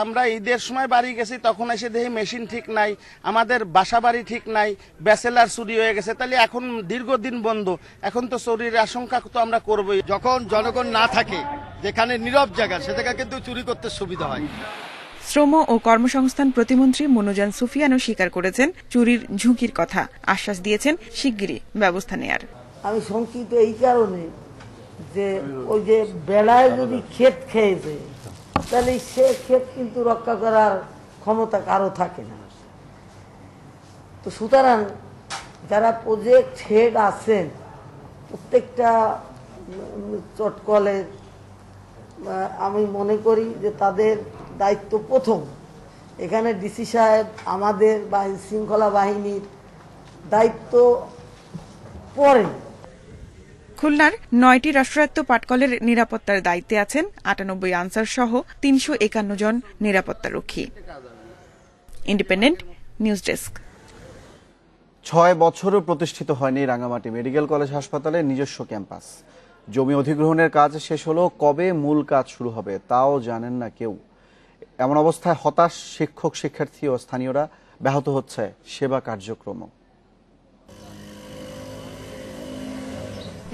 আমরা ঈদের সময় বাড়ি গেছি, তখন এসে দেখি মেশিন ঠিক নাই, আমাদের বাসা বাড়ি ঠিক নাই, ব্যাচেলার চুরি হয়ে গেছে। তাহলে এখন দীর্ঘদিন বন্ধ, এখন তো চুরির আশঙ্কা তো আমরা করবই। যখন জনগণ না থাকে, যেখানে নীরব জায়গা, সেটাকে কিন্তু চুরি করতে সুবিধা হয়। শ্রম ও কর্মসংস্থান প্রতিমন্ত্রী মুন্নুজান সুফিয়ানও স্বীকার করেছেন চুরির ঝুঁকির কথা, আশ্বাস দিয়েছেন শিগগিরই ব্যবস্থা নেয়ার। আমি শঙ্কিত এই কারণে যে ওই যে বেলায় যদি ক্ষেত খেয়েছে, তাহলে সে ক্ষেত কিন্তু রক্ষা করার ক্ষমতা কারো থাকে না। তো সুতরাং যারা প্রজেক্ট হেড আছেন, প্রত্যেকটা চটকলের আমি মনে করি যে তাদের দায়িত্ব প্রথম। এখানে ডিসি সাহেব আমাদের শৃঙ্খলা বাহিনীর দায়িত্ব পরে। খুলনার 9টি রাষ্ট্রায়ত্ত পাটকলের নিরাপত্তার দায়িত্বে আছেন 98 আনসার সহ 351 জন নিরাপত্তারক্ষী। Independent news desk. 6 বছরও প্রতিষ্ঠিত হয়নি রাঙ্গামাটি মেডিকেল কলেজ হাসপাতালে নিজস্ব ক্যাম্পাস। জমি অধিগ্রহণের কাজ শেষ হলো, কবে মূল কাজ শুরু হবে তাও জানেন না কেউ। এমন অবস্থায় হতাশ শিক্ষক, শিক্ষার্থী ও স্থানীয়রা। ব্যাহত হচ্ছে সেবা কার্যক্রম।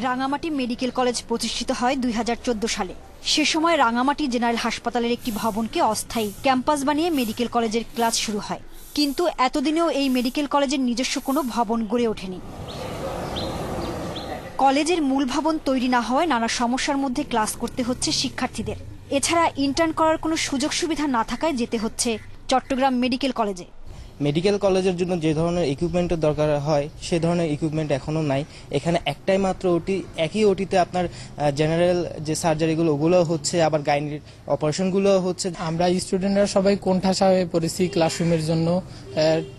রাঙামাটি মেডিকেল কলেজ প্রতিষ্ঠিত হয় 2014 সালে। সে সময় রাঙামাটি জেনারেল হাসপাতালের একটি ভবনকে অস্থায়ী ক্যাম্পাস বানিয়ে মেডিকেল কলেজের ক্লাস শুরু হয়। কিন্তু এতদিনেও এই মেডিকেল কলেজের নিজস্ব কোনো ভবন গড়ে ওঠেনি। কলেজের মূল ভবন তৈরি না হওয়ায় নানা সমস্যার মধ্যে ক্লাস করতে হচ্ছে শিক্ষার্থীদের। এছাড়া ইন্টার্ন করার কোনো সুযোগ সুবিধা না থাকায় যেতে হচ্ছে চট্টগ্রাম মেডিকেল কলেজে। মেডিকেল কলেজের জন্য যে ধরনের ইকুইপমেন্টের দরকার হয় সে ধরনের ইকুইপমেন্ট এখনো নাই। এখানে একটাই মাত্র ওটি, একই ওটিতে আপনার জেনারেল যে সার্জারিগুলো ওগুলো হচ্ছে, আবার গাইনির অপারেশনগুলো হচ্ছে। আমরা স্টুডেন্টরা সবাই কোণঠাসা হয়ে পড়েছি ক্লাসরুমের জন্য,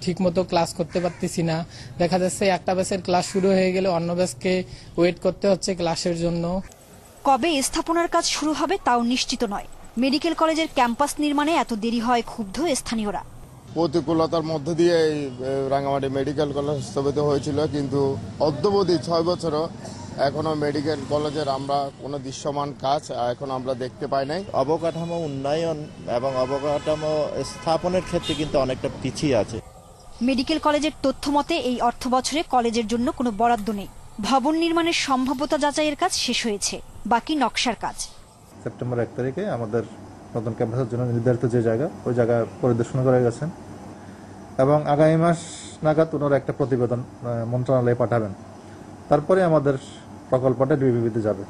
ঠিকমতো ক্লাস করতে পারতেছি না। দেখা যাচ্ছে একটা ব্যাচের ক্লাস শুরু হয়ে গেলে অন্য ব্যাচকে ওয়েট করতে হচ্ছে ক্লাসের জন্য। কবে স্থাপনার কাজ শুরু হবে তাও নিশ্চিত নয়। মেডিকেল কলেজের ক্যাম্পাস নির্মাণে এত দেরি হয় ক্ষুব্ধ স্থানীয়রা। প্রতিকূলতার মধ্যে দিয়ে এই রাঙামাটি মেডিকেল কলেজ স্থাপিত হয়েছিল, কিন্তু অদ্যাবধি 6 বছরও এখনো মেডিকেল কলেজের আমরা কোনো দৃশ্যমান কাজ এখন আমরা দেখতে পাই নাই। অবকাঠামো উন্নয়ন এবং অবকাঠামো স্থাপনের ক্ষেত্রে কিন্তু অনেকটা পিছিয়ে আছে। মেডিকেল কলেজের তথ্য মতে এই অর্থ বছরে কলেজের জন্য কোনো বরাদ্দ নেই। ভবন নির্মাণের সম্ভাব্যতা যাচাইয়ের কাজ শেষ হয়েছে, বাকি নকশার কাজ। সেপ্টেম্বর 1 তারিখে আমাদের নতুন ক্যাম্পাসের জন্য নির্ধারিত যে জায়গা, ওই জায়গা পরিদর্শন করে গেছেন এবং আগামী মাস নাগাদ ওনারা একটা প্রতিবেদন মন্ত্রণালয়ে পাঠাবেন। তারপরে আমাদের প্রকল্পটা ডিবিবিতে যাবে।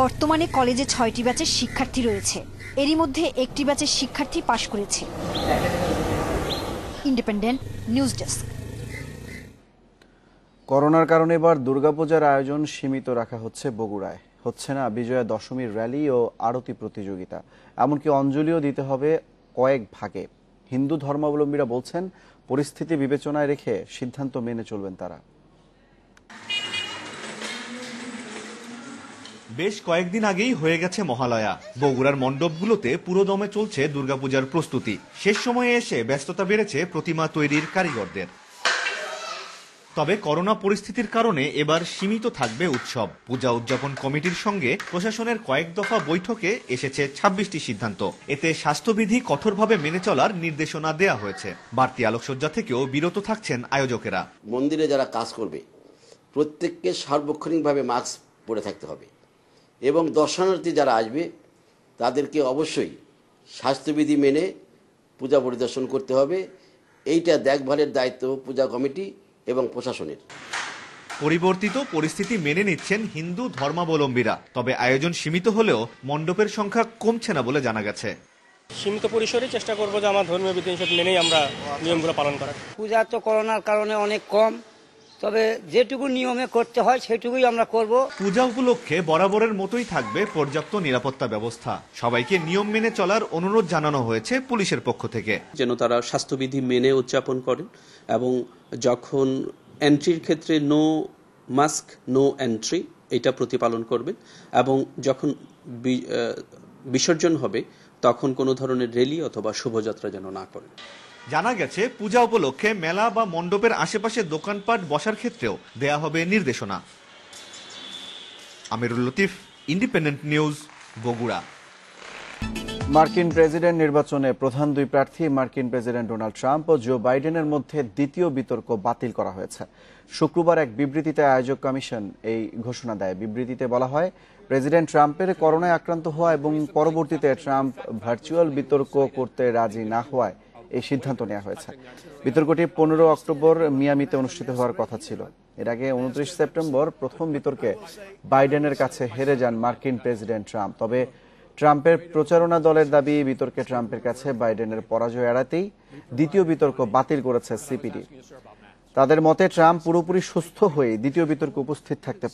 বর্তমানে কলেজে 6টি ব্যাচের শিক্ষার্থী রয়েছে, এরই মধ্যে একটি ব্যাচের শিক্ষার্থী পাশ করেছে। Independent news desk. করোনার কারণে এবার দুর্গাপূজার আয়োজন সীমিত রাখা হচ্ছে বগুড়ায়। হচ্ছে না বিজয়া দশমীর র্যালি ও আরতি প্রতিযোগিতা, এমনকি অঞ্জলিও দিতে হবে কয়েক ভাগে। হিন্দু ধর্মাবলম্বীরা বলছেন পরিস্থিতি বিবেচনায় রেখে সিদ্ধান্ত মেনে চলবেন তারা। বেশ কয়েকদিন আগেই হয়ে গেছে মহালয়া। বগুড়ার মণ্ডপগুলোতে পুরোদমে চলছে দুর্গাপূজার প্রস্তুতি। শেষ সময়ে এসে ব্যস্ততা বেড়েছে প্রতিমা তৈরির কারিগরদের। তবে করোনা পরিস্থিতির কারণে এবার সীমিত থাকবে উৎসব। পূজা উদযাপন কমিটির সঙ্গে প্রশাসনের কয়েক দফা বৈঠকে এসেছে 26টি সিদ্ধান্ত। এতে স্বাস্থ্যবিধি কঠোরভাবে মেনে চলার নির্দেশনা দেয়া হয়েছে। বাড়তি আলোকসজ্জা থেকেও বিরত থাকছেন আয়োজকেরা। মন্দিরে যারা কাজ করবে প্রত্যেককে সার্বক্ষণিকভাবে মাস্ক পরে থাকতে হবে এবং দর্শনার্থী যারা আসবে তাদেরকে অবশ্যই স্বাস্থ্যবিধি মেনে পূজা পরিদর্শন করতে হবে। এইটা দেখভালের দায়িত্ব পূজা কমিটি এবং প্রশাসনের। পরিবর্তিত পরিস্থিতি মেনে নিচ্ছেন হিন্দু ধর্মাবলম্বীরা। তবে আয়োজন সীমিত হলেও মণ্ডপের সংখ্যা কমছে না বলে জানা গেছে। সীমিত পরিসরে চেষ্টা করবো যে আমার ধর্মীয় বিধিনিষেধ মেনেই আমরা নিয়মগুলো পালন করার। পূজা তো করোনার কারণে অনেক কম, তবে যেটুকু নিয়মে করতে হয় সেটুকুই আমরা করব। পূজা উপলক্ষে বরাবরের মতোই থাকবে পর্যাপ্ত নিরাপত্তা ব্যবস্থা। সবাইকে নিয়ম মেনে চলার অনুরোধ জানানো হয়েছে পুলিশের পক্ষ থেকে, যেন তারা স্বাস্থ্যবিধি মেনে উদযাপন করেন এবং যখন এন্ট্রির ক্ষেত্রে নো মাস্ক নো এন্ট্রি এটা প্রতিপালন করবেন এবং যখন বিসর্জন হবে তখন কোনো ধরনের র্যালি অথবা শোভাযাত্রা যেন না করেন। জানা গেছে পূজা উপলক্ষে মেলা বা মণ্ডপের আশেপাশে দোকানপাট বসার ক্ষেত্রেও দেয়া হবে নির্দেশনা। আমিরুল লতিফ, ইন্ডিপেন্ডেন্ট নিউজ, বগুড়া। মার্কিন প্রেসিডেন্ট নির্বাচনে প্রধান দুই প্রার্থী মার্কিন প্রেসিডেন্ট ডোনাল্ড ট্রাম্প ও জো বাইডেনের মধ্যে দ্বিতীয় বিতর্ক বাতিল করা হয়েছে। শুক্রবার এক বিবৃতিতে আয়োজক কমিশন এই ঘোষণা দেয়। বিবৃতিতে বলা হয়, প্রেসিডেন্ট ট্রাম্পের করোনায় আক্রান্ত হওয়া এবং পরবর্তীতে ট্রাম্প ভার্চুয়াল বিতর্ক করতে রাজি না হওয়ায় এই সিদ্ধান্ত নেওয়া হয়েছে। বিতর্কটি 15 অক্টোবর মিয়ামিতে অনুষ্ঠিত হওয়ার কথা ছিল। এর আগে 29 সেপ্টেম্বর প্রথম বিতর্কে বাইডেনের কাছে হেরে যান মার্কিন প্রেসিডেন্ট ট্রাম্প। তবে ট্রাম্পের প্রচারণা দলের দাবি, বিতর্কে ট্রাম্পের কাছে বাইডেনের পরাজয় এড়াতেই দ্বিতীয় বিতর্ক বাতিল করেছে সিপিডি। তাদের মতে ট্রাম্প পুরোপুরি সুস্থ হয়ে দ্বিতীয় বিতর্কে উপস্থিত থাকতে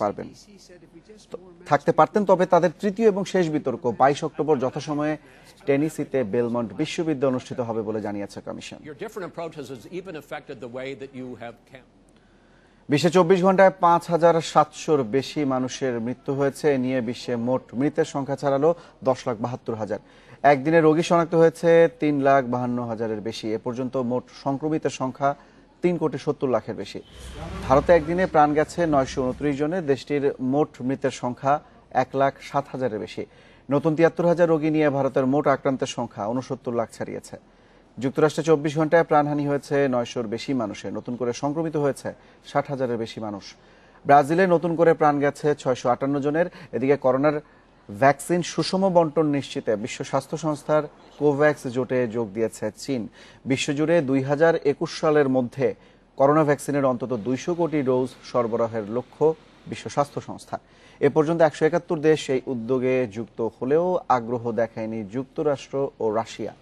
পারতেন, তবে তাদের তৃতীয় এবং শেষ বিতর্ক 22 অক্টোবর যথাসময়ে টেনেসিতে বেলমন্ট বিশ্ববিদ্যালয়ে অনুষ্ঠিত হবে বলে জানিয়েছে কমিশন। বিশ্বে 24 ঘন্টায় 5,700-র বেশি মানুষের মৃত্যু হয়েছে। এ নিয়ে বিশ্বে মোট মৃতের সংখ্যা ছাড়ালো 10,72,000। একদিনে রোগী শনাক্ত হয়েছে 3,52,000-এর বেশি। এ পর্যন্ত মোট সংক্রমিতের সংখ্যা 3,70,00,000-এর বেশি। ভারতে একদিনে প্রাণ গেছে 929 জনের। দেশটির মোট মৃতের সংখ্যা 1,07,000-এর বেশি। নতুন 73,000 রোগী নিয়ে ভারতের মোট আক্রান্তের সংখ্যা 69 লাখ ছাড়িয়েছে। যুক্তরাষ্ট্রে 24 ঘন্টায় প্রাণহানি হয়েছে 900-র বেশি মানুষের। নতুন করে সংক্রমিত হয়েছে 60,000-এর বেশি মানুষ। ব্রাজিলে নতুন করে প্রাণ গেছে 658 জনের। এদিকে করোনার ভ্যাকসিন সুষম বন্টন নিশ্চিতে বিশ্ব স্বাস্থ্য সংস্থার কোভ্যাক্স জোটে যোগ দিয়েছে চীন। বিশ্বজুড়ে 2021 সালের মধ্যে করোনা ভ্যাকসিনের অন্তত 200 কোটি ডোজ সরবরাহের লক্ষ্য বিশ্ব স্বাস্থ্য সংস্থা। এ পর্যন্ত 171 দেশ এই উদ্যোগে যুক্ত হলেও আগ্রহ দেখায়নি যুক্তরাষ্ট্র ও রাশিয়া।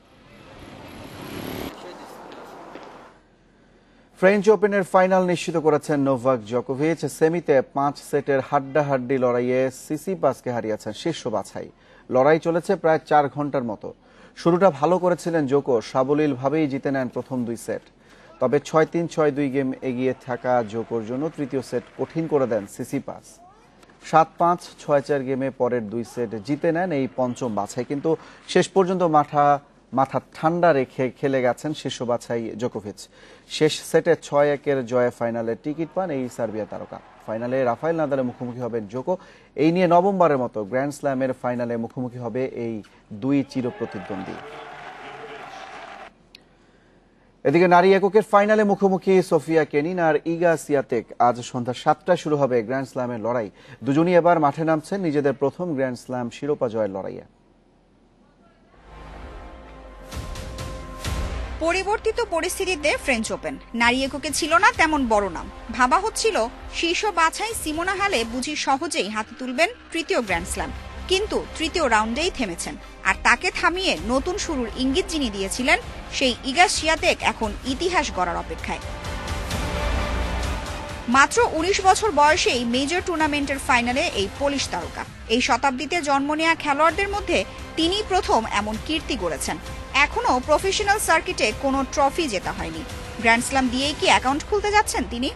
ফ্রেঞ্চ ওপেনের ফাইনাল নিশ্চিত করেছেন নোভাক জোকোভিচ। সেমিতে 5 সেটের হাড্ডাহাড্ডি লড়াইয়ে সিসিপাসকে হারিয়েছেন শীর্ষ বাছাই। লড়াই চলেছে প্রায় 4 ঘন্টার মতো। শুরুটা ভালো করেছিলেন জোকো, সাবলীলভাবেই জিতে নেন প্রথম 2 সেট। তবে 6-3, 6-2 গেম এগিয়ে থাকা জোকোর জন্য তৃতীয় সেট কঠিন করে দেন সিসিপাস। 7-5, 6-4 গেমে পরের 2 সেট জিতে নেন এই পঞ্চম বাছাই, কিন্তু শেষ পর্যন্ত মাথা ঠান্ডা রেখে খেলে গেছেন শীর্ষ বাছাই জোকোভিচ। শেষ সেটে 6-1 জয়ে ফাইনালে টিকিট পান এই সার্বিয়া তারকা। ফাইনালে রাফায়েল নাদালের মুখোমুখি হবেন জোকো। এই নিয়ে নবমবারের মতো গ্র্যান্ড স্ল্যামের ফাইনালে মুখোমুখি হবে এই 2 চিরপ্রতিদ্বন্দ্বী। এদিকে নারী এককের ফাইনালে মুখোমুখি সোফিয়া কেনিন আর ইগা সিয়াতেক। আজ সন্ধ্যা 7টায় শুরু হবে গ্র্যান্ড স্ল্যামের লড়াই। দুজনই এবার মাঠে নামছেন নিজেদের প্রথম গ্র্যান্ড স্ল্যাম শিরোপা জয়ের লড়াইয়ে। পরিবর্তিত পরিস্থিতিতে ফ্রেঞ্চ ওপেন নারী এককে ছিল না তেমন বড় নাম। ভাবা হচ্ছিল শীর্ষ বাছাই সিমোনা হালে বুঝি সহজেই হাতে তুলবেন তৃতীয় গ্র্যান্ড স্ল্যাম, কিন্তু তৃতীয় রাউন্ডেই থেমেছেন। আর তাকে থামিয়ে নতুন শুরুর ইঙ্গিত যিনি দিয়েছিলেন সেই ইগা সিয়াতেক এখন ইতিহাস গড়ার অপেক্ষায়। মাত্র 19 বছর বয়সেই মেজর টুর্নামেন্টের ফাইনালে এই পোলিশ তারকা। এই শতাব্দীতে জন্ম নেওয়া খেলোয়াড়দের মধ্যে তিনি প্রথম এমন কীর্তি গড়েছেন। এখনো প্রফেশনাল সার্কিটে কোনো ট্রফি জেতা হয়নি। গ্র্যান্ড স্ল্যাম দিয়েই কি অ্যাকাউন্ট খুলতে যাচ্ছেন তিনি?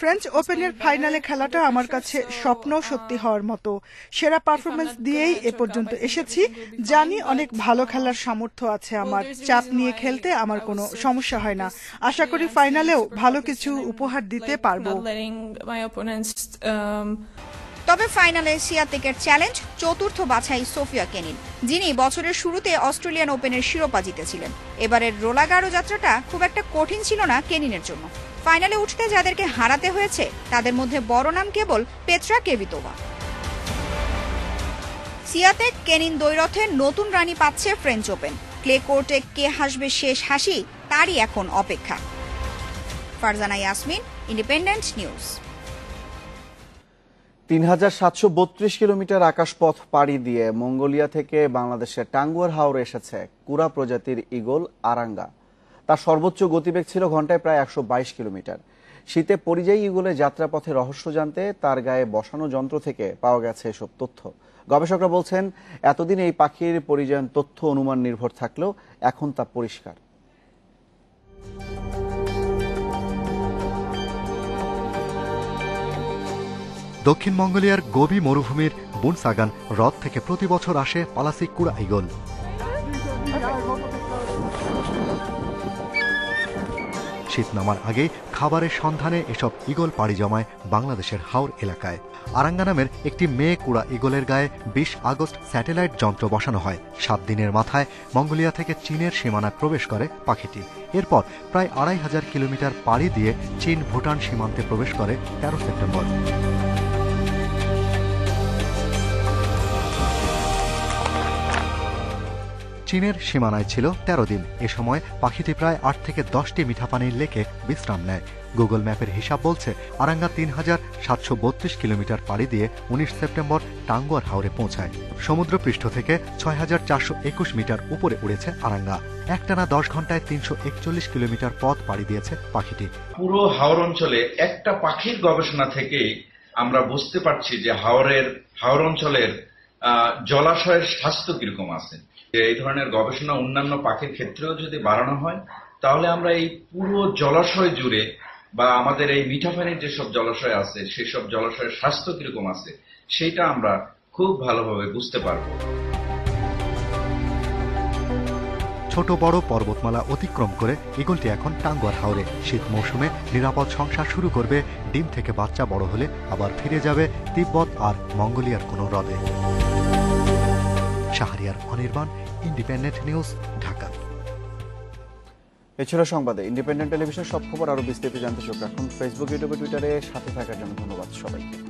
ফ্রেঞ্চ ওপেনের ফাইনালে খেলাটা আমার কাছে স্বপ্ন সত্যি হওয়ার মতো। সেরা পারফরমেন্স দিয়েই এ পর্যন্ত এসেছি। জানি অনেক ভালো খেলার সামর্থ্য আছে আমার। চাপ নিয়ে খেলতে আমার কোনো সমস্যা হয় না। আশা করি ফাইনালেও ভালো কিছু উপহার দিতে পারবো। তবে ফাইনালে সিয়াতেকের চ্যালেঞ্জ চতুর্থ বাছাই সোফিয়া কেনিন, যিনি বছরের শুরুতে অস্ট্রেলিয়ান ওপেনের শিরোপা জিতেছিলেন। এবারের রোলাগারো যাত্রাটা খুব একটা কঠিন ছিল না কেনিনের জন্য। ফাইনালে উঠতে যাদেরকে হারাতে হয়েছে তাদের মধ্যে বড় নাম কেবল পেত্রা কেভিতোভা। সিয়াতেক কেনিন দ্বৈরথে নতুন রানী পাচ্ছে ফ্রেঞ্চ ওপেন। ক্লে কোর্টে কে হাসবে শেষ হাসি, তারই এখন অপেক্ষা। Farzana Yasmin, independent news. 3732 kilometre আকাশপথ পাড়ি দিয়ে মঙ্গোলিয়া থেকে বাংলাদেশের টাঙ্গুয়ার হাওরে এসেছে কুরা প্রজাতির ঈগল আরাঙ্গা। তার সর্বোচ্চ গতিবেগ ছিল ঘন্টায় প্রায় 122 কিলোমিটার। শীতে পরিযায়ী ঈগলের যাত্রাপথে রহস্য জানতে তার গায়ে বসানো যন্ত্র থেকে পাওয়া গেছে এসব তথ্য। গবেষকরা বলছেন, এতদিন এই পাখির পরিযায়ন তথ্য অনুমান নির্ভর থাকলেও এখন তা পরিষ্কার। দক্ষিণ মঙ্গোলিয়ার গোবি মরুভূমির বুনসাগান হ্রদ থেকে প্রতি বছর আসে পালাসি কুরা ঈগল। শীত নামার আগে খাবারের সন্ধানে এসব ঈগল পাড়ি জমায় বাংলাদেশের হাওর এলাকায়। আরাঙ্গা নামের একটি মেয়ে কুড়া ঈগলের গায়ে 20 আগস্ট স্যাটেলাইট যন্ত্র বসানো হয়। 7 দিনের মাথায় মঙ্গোলিয়া থেকে চীনের সীমানায় প্রবেশ করে পাখিটি। এরপর প্রায় 2500 কিলোমিটার পাড়ি দিয়ে চীন ভুটান সীমান্তে প্রবেশ করে 13 সেপ্টেম্বর। চীনের সীমানায় ছিল 13 দিন। এ সময় পাখিটি প্রায় 8 থেকে 10টি মিঠা পানির লেকে বিশ্রাম নেয়। গুগল ম্যাপের হিসাব বলছে আরাঙ্গা 3732 কিলোমিটার পাড়ি দিয়ে 19 সেপ্টেম্বর টাঙ্গুয়ার হাওরে পৌঁছায়। সমুদ্রপৃষ্ঠ থেকে 6421 মিটার উপরে উড়েছে আরাঙ্গা। একটানা 10 ঘন্টায় 341 কিলোমিটার পথ পাড়ি দিয়েছে পাখিটি। পুরো হাওর অঞ্চলে একটা পাখির গবেষণা থেকে আমরা বুঝতে পারছি যে হাওর অঞ্চলের জলাশয়ের স্বাস্থ্য কিরকম আছে। এই ধরনের গবেষণা অন্যান্য পাখির ক্ষেত্রেও যদি বাড়ানো হয়, তাহলে আমরা এই পুরো জলাশয় জুড়ে বা আমাদের এই মিঠা পানির যেসব জলাশয় আছে সেসব জলাশয়ের স্বাস্থ্য কিরকম আছে সেটা আমরা খুব ভালোভাবে বুঝতে পারব। ছোট বড় পর্বতমালা অতিক্রম করে ঈগলটি এখন টাঙ্গুয়ার হাওরে। শীত মৌসুমে নিরাপদ সংসার শুরু করবে। ডিম থেকে বাচ্চা বড় হলে আবার ফিরে যাবে তিব্বত আর মঙ্গোলিয়ার কোনো হ্রদে। Shahriar Anirban, independent news, Dhaka. এছাড়া সংবাদে ইন্ডিপেন্ডেন্ট টেলিভিশন সব খবর আরো বিস্তারিত জানতে চোখ রাখুন ফেসবুক, ইউটিউবে, টুইটারে। সাথে থাকার জন্য ধন্যবাদ সবাইকে।